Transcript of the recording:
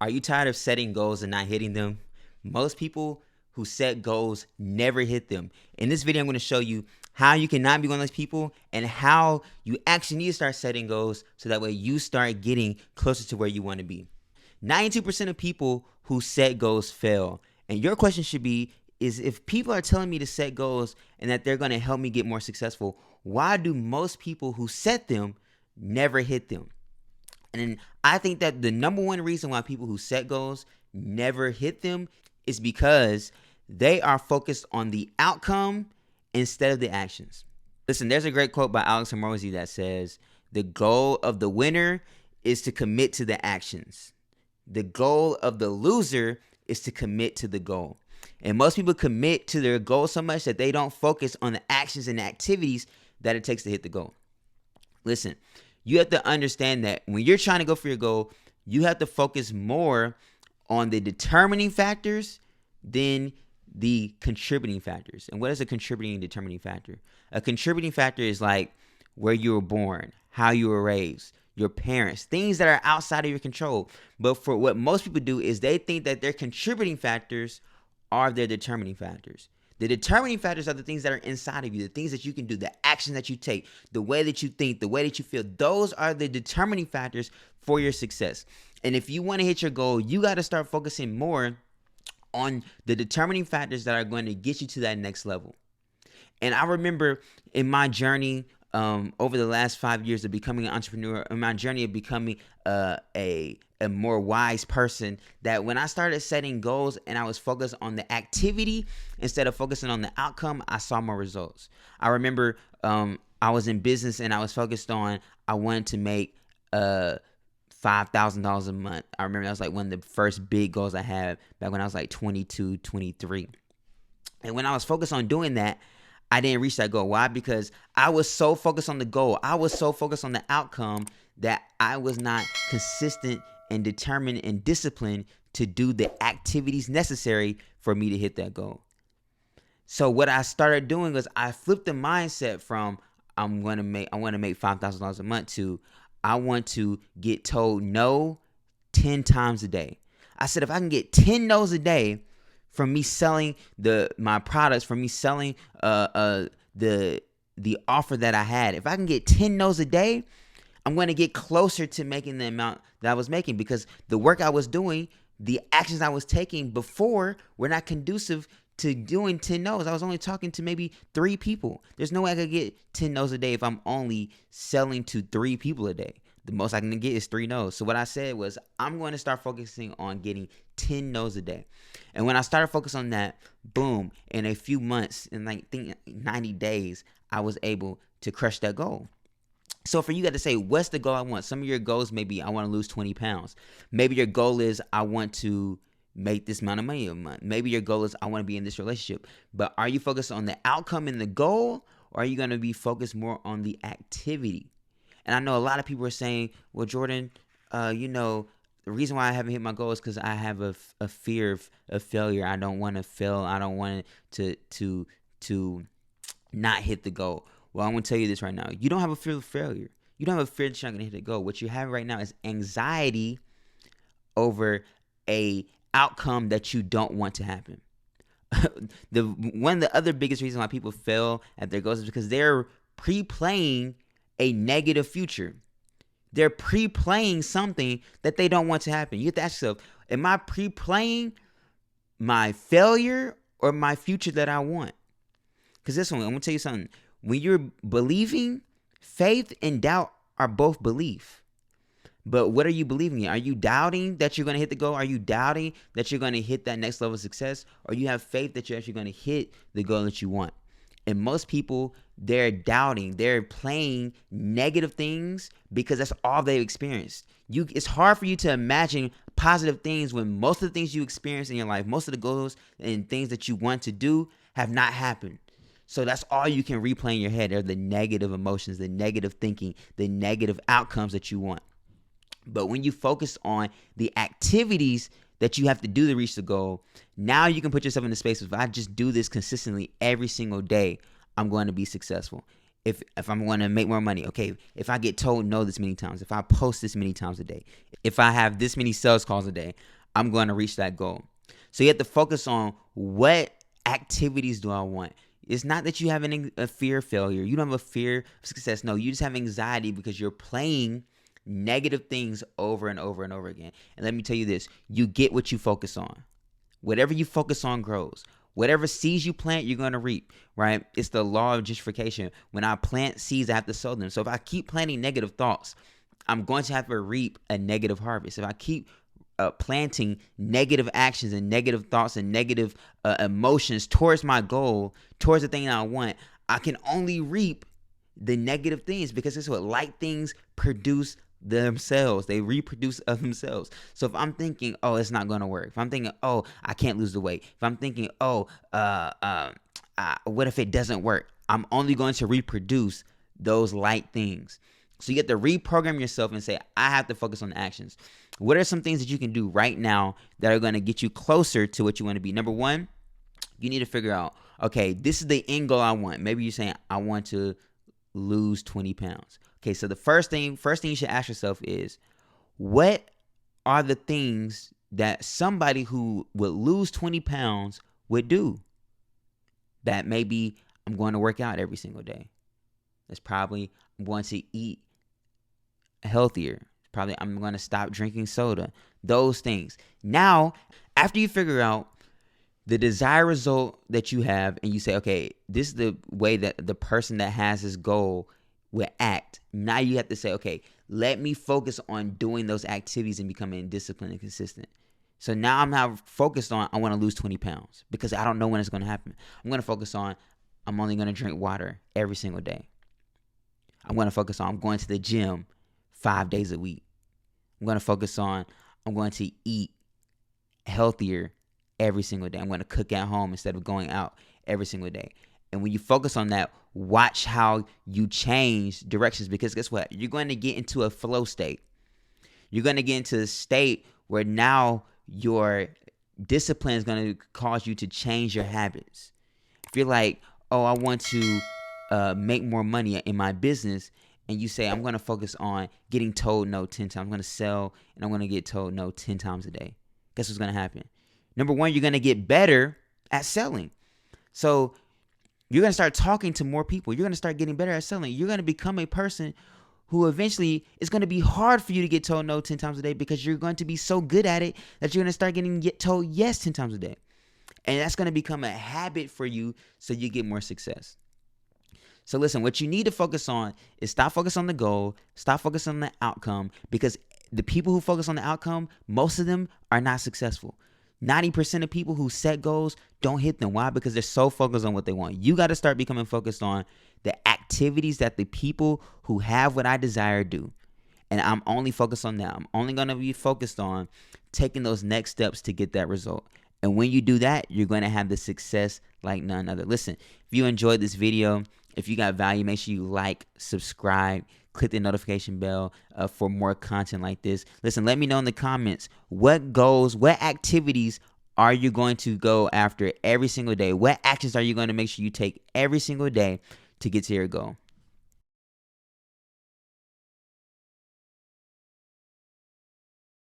Are you tired of setting goals and not hitting them? Most people who set goals never hit them. In this video, I'm going to show you how you cannot be one of those people and how you actually need to start setting goals so that way you start getting closer to where you want to be. 92% of people who set goals fail. And your question should be, is if people are telling me to set goals and that they're going to help me get more successful, why do most people who set them never hit them? And I think that the number one reason why people who set goals never hit them is because they are focused on the outcome instead of the actions. Listen, there's a great quote by Alex Hormozi that says, the goal of the winner is to commit to the actions. The goal of the loser is to commit to the goal. And most people commit to their goal so much that they don't focus on the actions and the activities that it takes to hit the goal. Listen, you have to understand that when you're trying to go for your goal, you have to focus more on the determining factors than the contributing factors. And what is a contributing and determining factor? A contributing factor is like where you were born, how you were raised, your parents, things that are outside of your control. But for what most people do is they think that their contributing factors are their determining factors. The determining factors are the things that are inside of you, the things that you can do, the actions that you take, the way that you think, the way that you feel. Those are the determining factors for your success. And if you want to hit your goal, you got to start focusing more on the determining factors that are going to get you to that next level. And I remember in my journey over the last 5 years of becoming an entrepreneur, in my journey of becoming a more wise person, that when I started setting goals and I was focused on the activity instead of focusing on the outcome, I saw more results. I remember I was in business and I was focused on, I wanted to make $5,000 a month. I remember that was like one of the first big goals I had back when I was like 22, 23. And when I was focused on doing that, I didn't reach that goal. Why? Because I was so focused on the goal. I was so focused on the outcome that I was not consistent and determined and disciplined to do the activities necessary for me to hit that goal. So what I started doing was I flipped the mindset from I want to make $5,000 a month to I want to get told no 10 times a day. I said, if I can get 10 no's a day from me selling my products, from me selling the offer that I had, if I can get 10 no's a day, I'm going to get closer to making the amount that I was making, because the work I was doing, the actions I was taking before were not conducive to doing 10 no's. I was only talking to maybe 3 people. There's no way I could get 10 no's a day if I'm only selling to 3 people a day. The most I can get is 3 no's. So what I said was, I'm going to start focusing on getting 10 no's a day. And when I started focusing on that, boom, in a few months, in like 90 days, I was able to crush that goal. So for you got to say, what's the goal I want? Some of your goals may be, I want to lose 20 pounds. Maybe your goal is, I want to make this amount of money a month. Maybe your goal is, I want to be in this relationship. But are you focused on the outcome and the goal, or are you going to be focused more on the activity? And I know a lot of people are saying, well, Jordan, the reason why I haven't hit my goal is because I have a fear of failure. I don't want to fail. I don't want to not hit the goal. Well, I'm going to tell you this right now. You don't have a fear of failure. You don't have a fear that you're not going to hit the goal. What you have right now is anxiety over a outcome that you don't want to happen. One of the other biggest reasons why people fail at their goals is because they're pre-playing a negative future. They're pre-playing something that they don't want to happen. You have to ask yourself, am I pre-playing my failure or my future that I want? Because this one, I'm going to tell you something. When you're believing, faith and doubt are both belief. But what are you believing in? Are you doubting that you're going to hit the goal? Are you doubting that you're going to hit that next level of success? Or you have faith that you're actually going to hit the goal that you want? And most people, they're doubting. They're playing negative things because that's all they've experienced. It's hard for you to imagine positive things when most of the things you experience in your life, most of the goals and things that you want to do have not happened. So that's all you can replay in your head are the negative emotions, the negative thinking, the negative outcomes that you want. But when you focus on the activities that you have to do to reach the goal, now you can put yourself in the space of, if I just do this consistently every single day, I'm going to be successful. if I'm going to make more money, okay, if I get told no this many times, if I post this many times a day, if I have this many sales calls a day, I'm going to reach that goal. So you have to focus on what activities do I want. It's not that you have a fear of failure. You don't have a fear of success. No, you just have anxiety because you're playing negative things over and over and over again. And let me tell you this, you get what you focus on. Whatever you focus on grows. Whatever seeds you plant, you're going to reap, right? It's the law of gentrification. When I plant seeds, I have to sow them. So if I keep planting negative thoughts, I'm going to have to reap a negative harvest. If I keep planting negative actions and negative thoughts and negative emotions towards my goal, towards the thing that I want, I can only reap the negative things, because it's what like things produce themselves. They reproduce of themselves. So if I'm thinking, oh, it's not going to work. If I'm thinking, oh, I can't lose the weight. If I'm thinking, oh, what if it doesn't work? I'm only going to reproduce those light things. So you get to reprogram yourself and say, I have to focus on the actions. What are some things that you can do right now that are going to get you closer to what you want to be? Number one, you need to figure out, okay, this is the end goal I want. Maybe you're saying, I want to lose 20 pounds. Okay, so the first thing you should ask yourself is, what are the things that somebody who would lose 20 pounds would do? That maybe I'm going to work out every single day. That's probably I'm going to eat healthier. Probably I'm going to stop drinking soda. Those things. Now, after you figure out the desired result that you have, and you say, okay, this is the way that the person that has this goal will act. Now you have to say, okay, let me focus on doing those activities and becoming disciplined and consistent. So now I'm not focused on, I want to lose 20 pounds because I don't know when it's going to happen. I'm going to focus on, I'm only going to drink water every single day. I'm going to focus on, I'm going to the gym 5 days a week. I'm going to focus on, I'm going to eat healthier every single day. I'm going to cook at home instead of going out every single day. And when you focus on that, watch how you change directions, because guess what? You're going to get into a flow state. You're going to get into a state where now your discipline is going to cause you to change your habits. If you're like, oh, I want to make more money in my business, and you say, I'm going to focus on getting told no 10 times. I'm going to sell, and I'm going to get told no 10 times a day. Guess what's going to happen? Number one, you're going to get better at selling. So you're going to start talking to more people. You're going to start getting better at selling. You're going to become a person who eventually it's going to be hard for you to get told no 10 times a day, because you're going to be so good at it that you're going to start getting told yes 10 times a day. And that's going to become a habit for you, so you get more success. So listen, what you need to focus on is stop focusing on the goal, stop focusing on the outcome, because the people who focus on the outcome, most of them are not successful. 90% of people who set goals don't hit them. Why? Because they're so focused on what they want. You got to start becoming focused on the activities that the people who have what I desire do. And I'm only focused on that. I'm only going to be focused on taking those next steps to get that result. And when you do that, you're going to have the success like none other. Listen, if you enjoyed this video, if you got value, make sure you like, subscribe, click the notification bell for more content like this. Listen, let me know in the comments, what goals, what activities are you going to go after every single day? What actions are you going to make sure you take every single day to get to your goal?